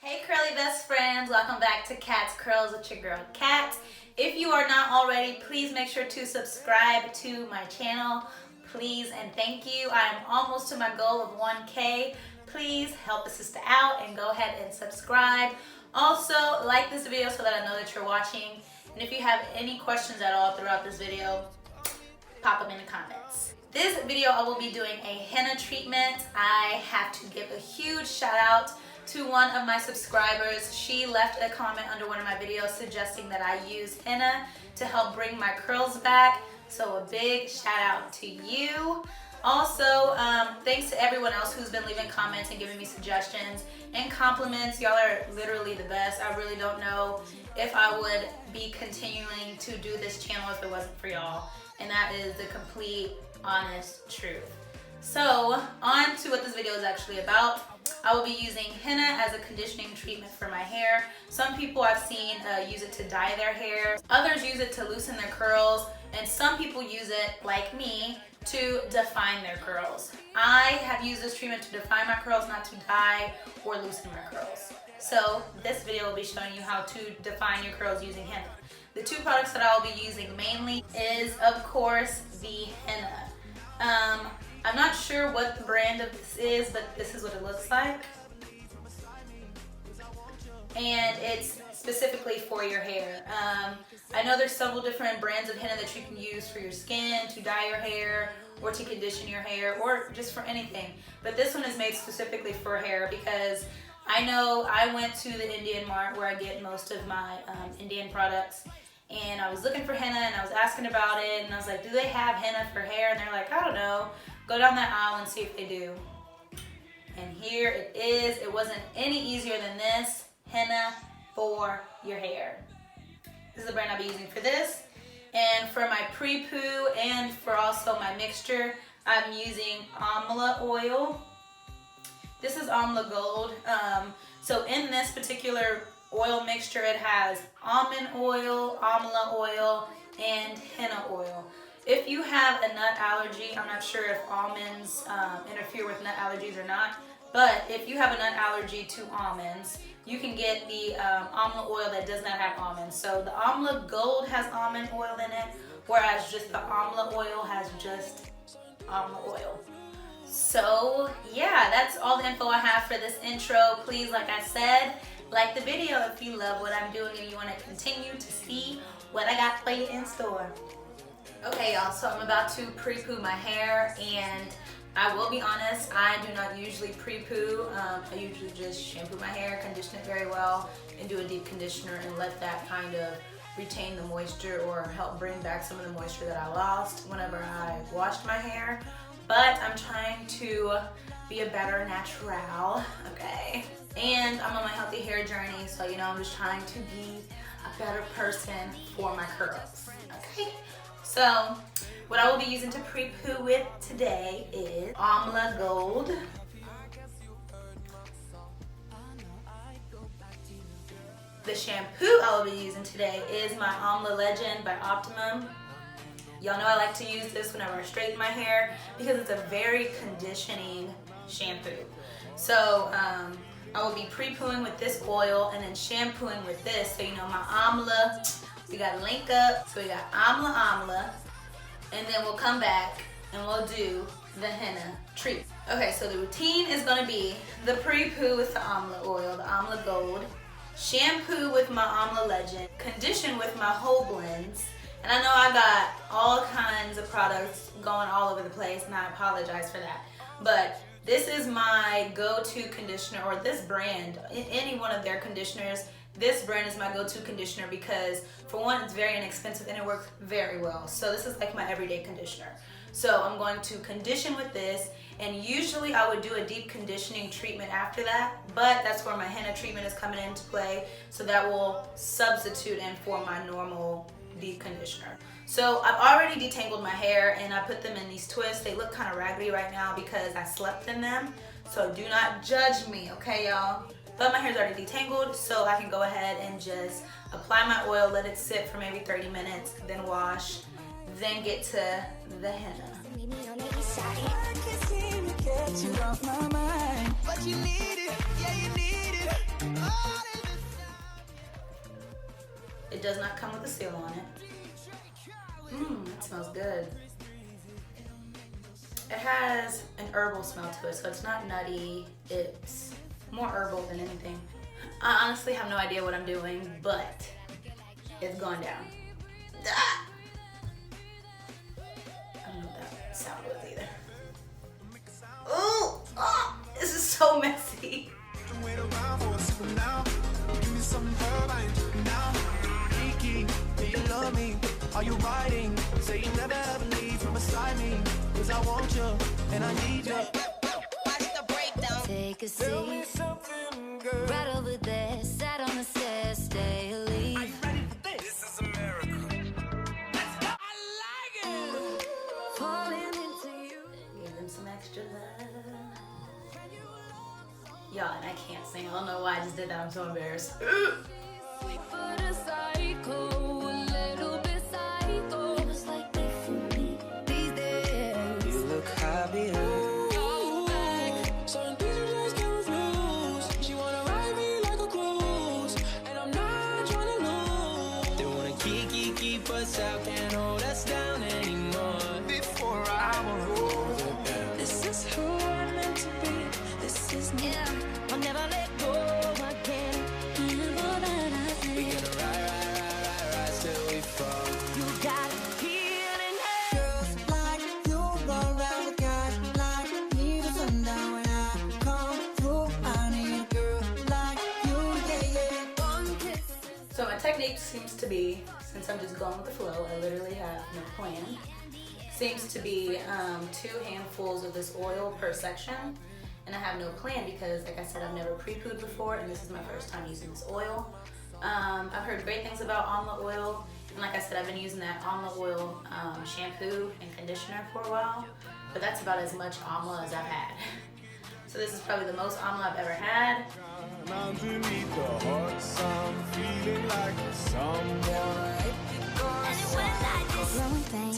Hey curly best friends, welcome back to Cat's Curls with your girl Cat. If you are not already, please make sure to subscribe to my channel, please and thank you. I am almost to my goal of 1K. Please help a sister out and go ahead and subscribe. Also, like this video so that I know that you're watching. And if you have any questions at all throughout this video, pop them in the comments. This video I will be doing a henna treatment. I have to give a huge shout out to one of my subscribers. She left a comment under one of my videos suggesting that I use henna to help bring my curls back. So a big shout out to you. Also, thanks to everyone else who's been leaving comments and giving me suggestions and compliments. Y'all are literally the best. I really don't know if I would be continuing to do this channel if it wasn't for y'all. And that is the complete, honest truth. So, on to what this video is actually about. I will be using henna as a conditioning treatment for my hair. Some people I've seen use it to dye their hair. Others use it to loosen their curls. And some people use it, like me, to define their curls. I have used this treatment to define my curls, not to dye or loosen my curls. So this video will be showing you how to define your curls using henna. The two products that I will be using mainly is, of course, the henna. I'm not sure what the brand of this is, but this is what it looks like. And it's specifically for your hair. I know there's several different brands of henna that you can use for your skin, to dye your hair, or to condition your hair, or just for anything. But this one is made specifically for hair because I know I went to the Indian Mart where I get most of my Indian products, and I was looking for henna and I was asking about it, and I was like, do they have henna for hair? And they're like, I don't know. Go down that aisle and see if they do. And here it is. It wasn't any easier than this. Henna for your hair. This is the brand I'll be using for this. And for my pre-poo and for also my mixture, I'm using Amla Oil. This is Amla Gold. So in this particular oil mixture, it has almond oil, Amla oil, and henna oil. If you have a nut allergy, I'm not sure if almonds interfere with nut allergies or not, but if you have a nut allergy to almonds, you can get the Amla oil that does not have almonds. So the Amla Gold has almond oil in it, whereas just the Amla oil has just Amla oil. So yeah, that's all the info I have for this intro. Please, like I said, like the video if you love what I'm doing and you want to continue to see what I got for you in store. Okay y'all, so I'm about to pre-poo my hair, and I will be honest, I do not usually pre-poo. I usually just shampoo my hair, condition it very well, and do a deep conditioner and let that kind of retain the moisture or help bring back some of the moisture that I lost whenever I washed my hair. But I'm trying to be a better natural, okay? And I'm on my healthy hair journey, so you know, I'm just trying to be a better person for my curls, okay? So, what I will be using to pre-poo with today is Amla Gold. The shampoo I will be using today is my Amla Legend by Optimum. Y'all know I like to use this whenever I straighten my hair because it's a very conditioning shampoo. So, I will be pre-pooing with this oil and then shampooing with this. So, you know, my Amla, we got link up, so we got Amla, and then we'll come back and we'll do the henna treat. Okay, so the routine is gonna be the pre-poo with the Amla oil, the Amla Gold, shampoo with my Amla Legend, condition with my whole blends, and I know I got all kinds of products going all over the place, and I apologize for that, but this is my go-to conditioner, or this brand, any one of their conditioners. This brand is my go-to conditioner because, for one, it's very inexpensive and it works very well. So this is like my everyday conditioner. So I'm going to condition with this, and usually I would do a deep conditioning treatment after that, but that's where my henna treatment is coming into play, so that will substitute in for my normal deep conditioner. So I've already detangled my hair and I put them in these twists. They look kind of raggedy right now because I slept in them, so do not judge me, okay y'all? But my hair's already detangled, so I can go ahead and just apply my oil, let it sit for maybe 30 minutes, then wash, then get to the henna. Get you off my mind, but you need it, yeah you need it. Oh. does not come with a seal on it. That smells good. It has an herbal smell to it, so it's not nutty. It's more herbal than anything. I honestly have no idea what I'm doing, but it's going down. Ah! I don't know what that sound was either. Oh, this is so messy. Are you riding? Say you never ever leave from beside me. Cause I want you and I need you. Watch the breakdown. Take a seat. Tell me something, girl. Right over there, sat on the stairs, stay or leave. Are you ready for this? This is America. Let's go. I like it. Falling into you. Give them some extra love. Y'all, and I can't sing. I don't know why I just did that. I'm so embarrassed. We put a psycho, a little bit psycho. It was like that for me these days. You look happy. Certain pieces just can't refuse. She wanna ride me like a cruise, and I'm not trying to lose. They wanna keep us out, can't hold us down anymore. Before I will hold it down. This is who I'm meant to be. This is me. Yeah, I'll never let go again. We gonna ride till we fall. You got healing hands. Girls like you go around the guys like me to sundown. When I come through, I need a girl like you, yeah, yeah. One kiss. So my technique seems to be, since I'm just going with the flow, I literally have no plan, seems to be 2 handfuls of this oil per section. And I have no plan because, like I said, I've never pre-pooed before, and this is my first time using this oil. I've heard great things about Amla Oil, and like I said, I've been using that Amla Oil shampoo and conditioner for a while, but that's about as much Amla as I've had. So this is probably the most Amla I've ever had. Underneath the hot sun, feeling like someone. And it went like this. Growing pain.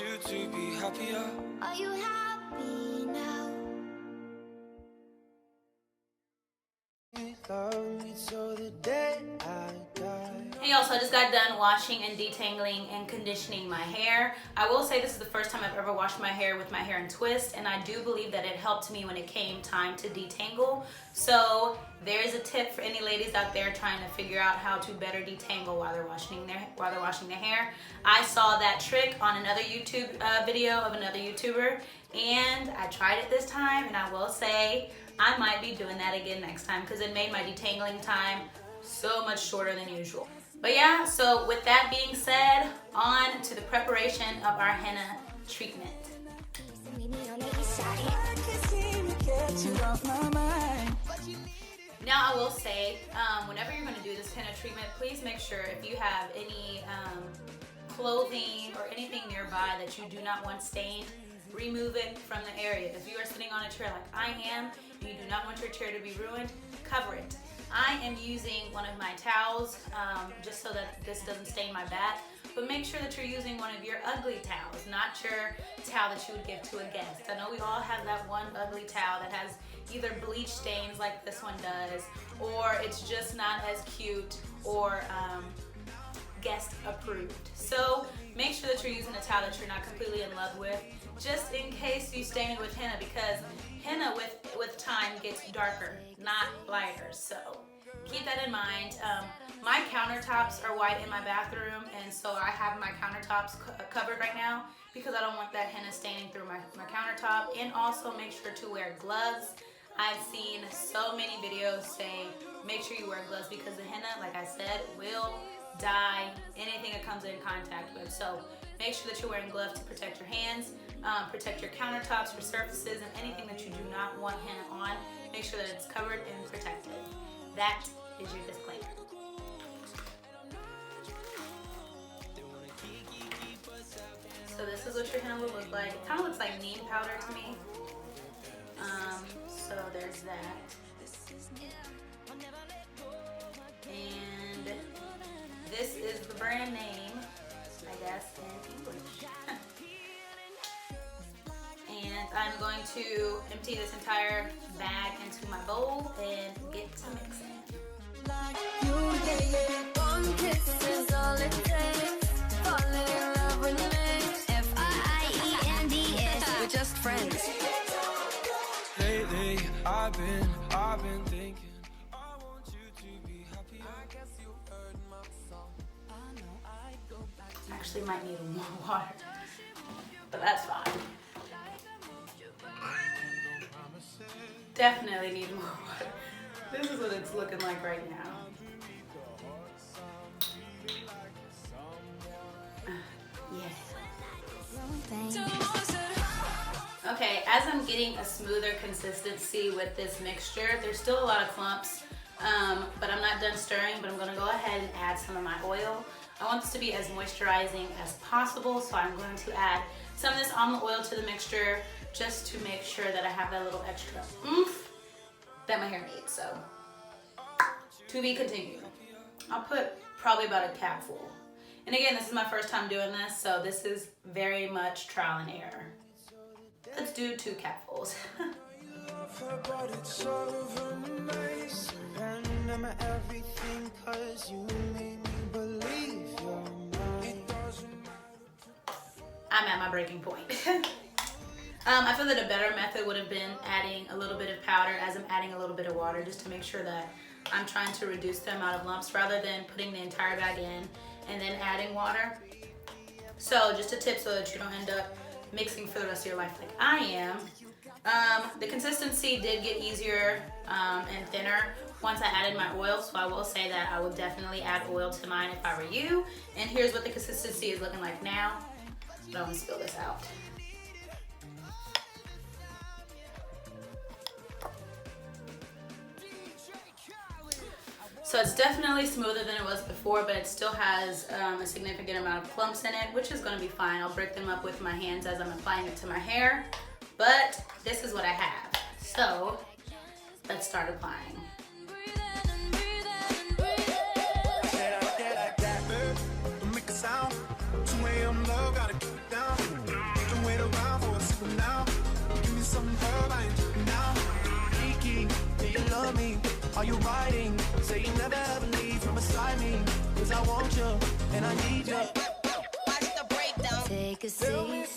You to be happier. Are you happy now? Love me till the day I die. Hey y'all, so I just got done washing and detangling and conditioning my hair. I will say this is the first time I've ever washed my hair with my hair in twist, and I do believe that it helped me when it came time to detangle. So there's a tip for any ladies out there trying to figure out how to better detangle while they're washing their hair. I saw that trick on another YouTube video of another YouTuber, and I tried it this time, and I will say I might be doing that again next time because it made my detangling time so much shorter than usual. But yeah, so with that being said, on to the preparation of our henna treatment. Now I will say, whenever you're going to do this henna treatment, please make sure if you have any clothing or anything nearby that you do not want stained, remove it from the area. If you are sitting on a chair like I am, and you do not want your chair to be ruined, cover it. I am using one of my towels just so that this doesn't stain my back, but make sure that you're using one of your ugly towels, not your towel that you would give to a guest. I know we all have that one ugly towel that has either bleach stains like this one does, or it's just not as cute or guest approved. So make sure that you're using a towel that you're not completely in love with, just in case you stain it with henna, because henna with time gets darker, not lighter. So keep that in mind. My countertops are white in my bathroom, and so I have my countertops covered right now because I don't want that henna staining through my countertop. And also make sure to wear gloves. I've seen so many videos say make sure you wear gloves because the henna, like I said, will dye anything it comes in contact with. So make sure that you're wearing gloves to protect your hands, protect your countertops, your surfaces, and anything that you do not want henna on. Make sure that it's covered and protected. That is your disclaimer. So this is what your henna will look like. It kind of looks like neem powder to me. So there's that. And this is the brand name, I guess, in English. And I'm going to empty this entire bag into my bowl and get to mixing. One kiss is all it takes. Falling in love with me. F-I-E-N-D-S. We're just friends. Lately, I've been thinking, I want you to be happy. I guess you heard my song. I know I go back. Actually might need more water, but that's fine. Definitely need more water. This is what it's looking like right now. Okay, as I'm getting a smoother consistency with this mixture, there's still a lot of clumps, but I'm not done stirring, but I'm gonna go ahead and add some of my oil. I want this to be as moisturizing as possible, so I'm going to add some of this Amla oil to the mixture just to make sure that I have that little extra oomph that my hair needs. So, to be continued. I'll put probably about a capful. And again, this is my first time doing this, so this is very much trial and error. Let's do 2 capfuls. I'm at my breaking point. I feel that a better method would have been adding a little bit of powder as I'm adding a little bit of water, just to make sure that I'm trying to reduce the amount of lumps rather than putting the entire bag in and then adding water. So just a tip so that you don't end up mixing for the rest of your life like I am. The consistency did get easier and thinner once I added my oil, so I will say that I would definitely add oil to mine if I were you. And here's what the consistency is looking like now. I don't want to spill this out. So it's definitely smoother than it was before, but it still has a significant amount of clumps in it, which is going to be fine. I'll break them up with my hands as I'm applying it to my hair, but this is what I have. So let's start applying. Are you riding? Say you never ever leave from beside me. Cause I want you and I need you. Watch the breakdown. Take a seat.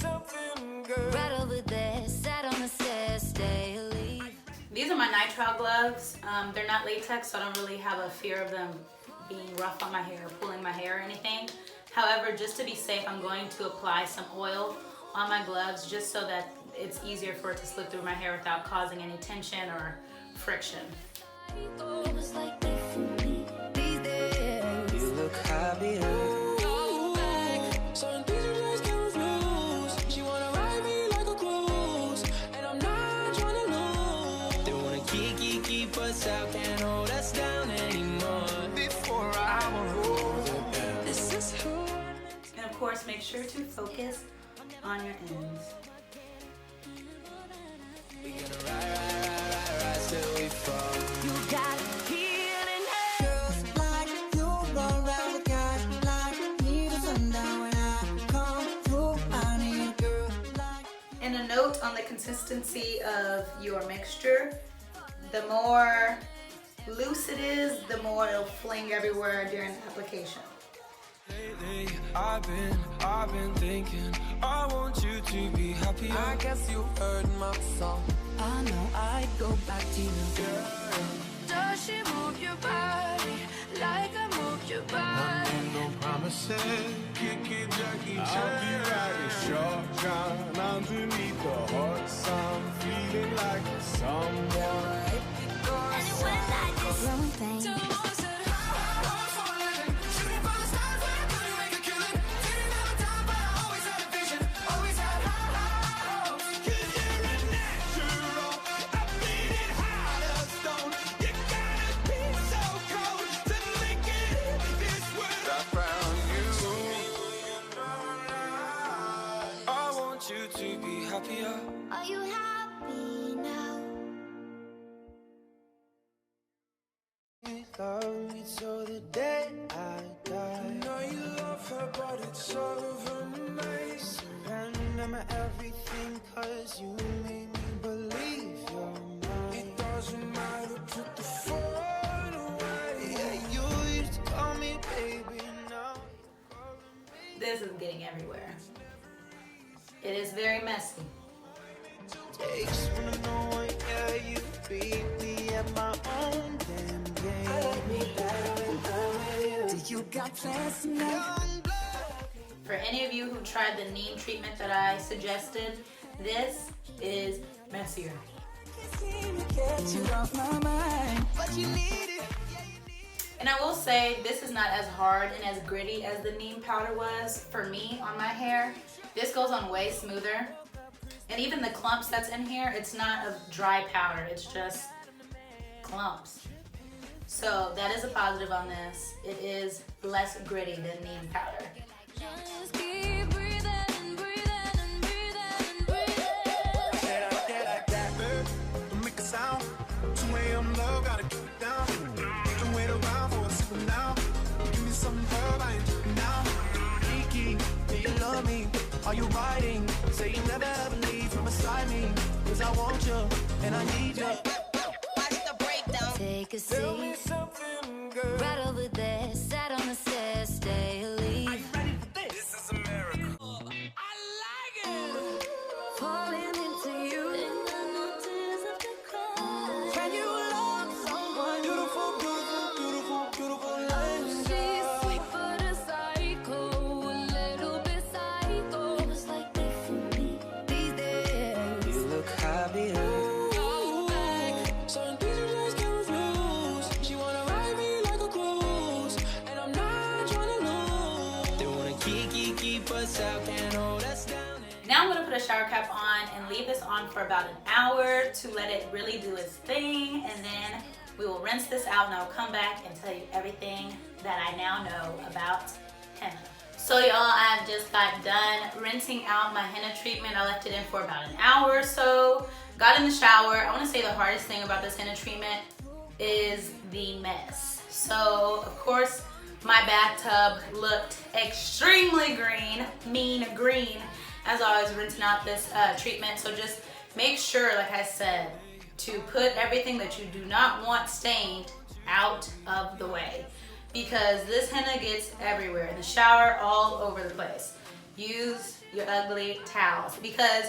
Right over there. Sat on the stairs. Stay or leave. These are my nitrile gloves. They're not latex, so I don't really have a fear of them being rough on my hair, pulling my hair or anything. However, just to be safe, I'm going to apply some oil on my gloves just so that it's easier for it to slip through my hair without causing any tension or friction. It was like that for me these days. You look happier. Go back. Certain things you just can't refuse. She wanna ride me like a cruise, and I'm not trying to lose. They wanna keep us out, can't hold us down anymore. Before I wanna this is who. And of course, make sure to focus on your ends. We gonna ride till we fall. You got healing Girls like you run around the guys like me to sundown. When I come through, I need a girl like. And a note on the consistency of your mixture: the more loose it is, the more it'll fling everywhere during the application. Lately, I've been thinking, I want you to be happy. I guess you heard my song. I know I'd go back to you, girl. Does she move your body like I moved your body? No promises. Kick it, jerky, chunky, ride it, short down underneath the hot sun, feeling like someone. And it went like this. Growing pains. You to be happier. Are you happy now? my everything, 'cause you made me believe you're mine. It doesn't matter, put the phone away. Yeah, you used to call me baby, now you're calling me. This is getting everywhere. It is very messy. Takes when I know it, yeah, you beat me at my own damn game. I like me better when I'm with you. You got plans tonight? For any of you who tried the neem treatment that I suggested, this is messier. And I will say, this is not as hard and as gritty as the neem powder was for me on my hair. This goes on way smoother. And even the clumps that's in here, it's not a dry powder, it's just clumps. So that is a positive on this. It is less gritty than neem powder. Just keep breathing and breathing and breathing and breathing. Yeah, like that, babe. Don't make a sound. 2 a.m. love, gotta keep it down. Don't wait around for a second now. Give me some love, I ain't joking now. Kiki, do you love me? Are you riding? Say you never ever leave from beside me. 'Cause I want you and I need you. Take a Tell me seat, something, girl. right over there, sat on the stairs, stay or leave. This is America. Falling into you, and I know tears have to cry. Can you love someone beautiful, beautiful, beautiful, beautiful like She's sweet but a psycho, a little bit psycho. It was like that for me these days. you? Look happy. Certain things you just can't refuse. She wanna ride me like a cruise, and I'm not trying to lose. They wanna keep us out, can't hold us down. Now I'm gonna put a shower cap on and leave this on for about an hour to let it really do its thing, and then we will rinse this out and I'll come back and tell you everything that I now know about henna. So y'all, I've just got done rinsing out my henna treatment. I left it in for about an hour or so. Got in the shower. I wanna say the hardest thing about this henna treatment is the mess. So of course, my bathtub looked extremely green, mean green, as I was rinsing out this treatment. So just make sure, like I said, to put everything that you do not want stained out of the way, because this henna gets everywhere, in the shower, all over the place. Use your ugly towels, because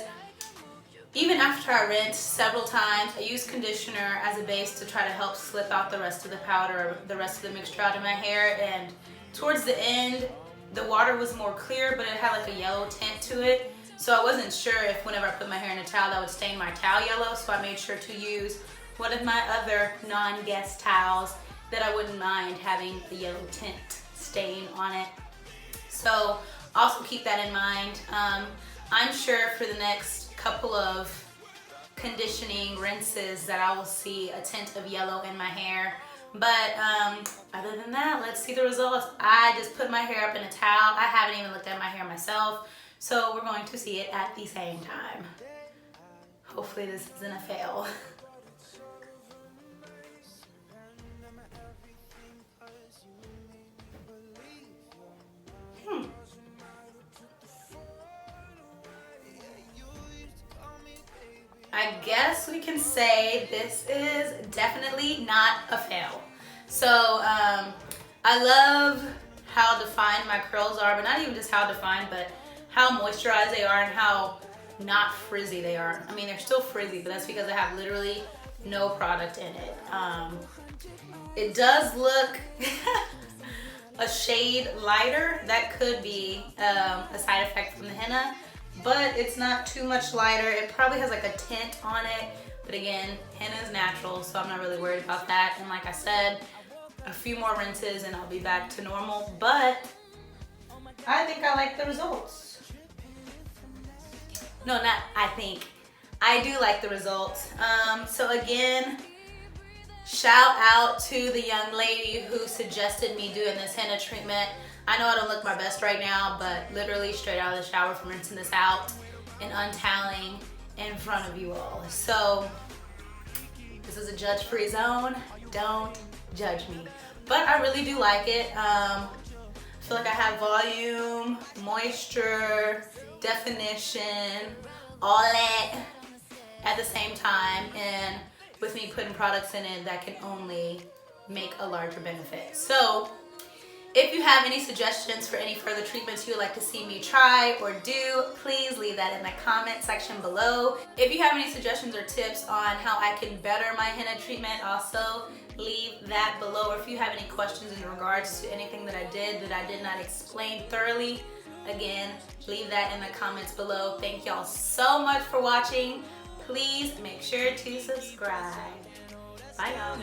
even after I rinse several times, I use conditioner as a base to try to help slip out the rest of the powder, the rest of the mixture out of my hair. And towards the end, the water was more clear, but it had like a yellow tint to it. So I wasn't sure if whenever I put my hair in a towel, that would stain my towel yellow. So I made sure to use one of my other non-guest towels that I wouldn't mind having the yellow tint stain on it. So also keep that in mind. I'm sure for the next couple of conditioning rinses that I will see a tint of yellow in my hair. But other than that, let's see the results. I just put my hair up in a towel. I haven't even looked at my hair myself. So we're going to see it at the same time. Hopefully this isn't a fail. I guess we can say this is definitely not a fail. So I love how defined my curls are, but not even just how defined, but how moisturized they are and how not frizzy they are. I mean, they're still frizzy, but that's because I have literally no product in it. It does look a shade lighter. That could be a side effect from the henna, but it's not too much lighter. It probably has like a tint on it, but again, henna is natural, so I'm not really worried about that. And like I said, a few more rinses and I'll be back to normal, but I think I like the results. No, not I think. I do like the results. So again, shout out to the young lady who suggested me doing this henna treatment. I know I don't look my best right now, but literally straight out of the shower from rinsing this out and untoweling in front of you all. So this is a judge-free zone. Don't judge me. But I really do like it. feel like I have volume, moisture, definition, all that at the same time, and with me putting products in it that can only make a larger benefit. So if you have any suggestions for any further treatments you would like to see me try or do, please leave that in the comment section below. If you have any suggestions or tips on how I can better my henna treatment, also leave that below. Or if you have any questions in regards to anything that I did not explain thoroughly, again, leave that in the comments below. Thank y'all so much for watching. Please make sure to subscribe. Bye y'all.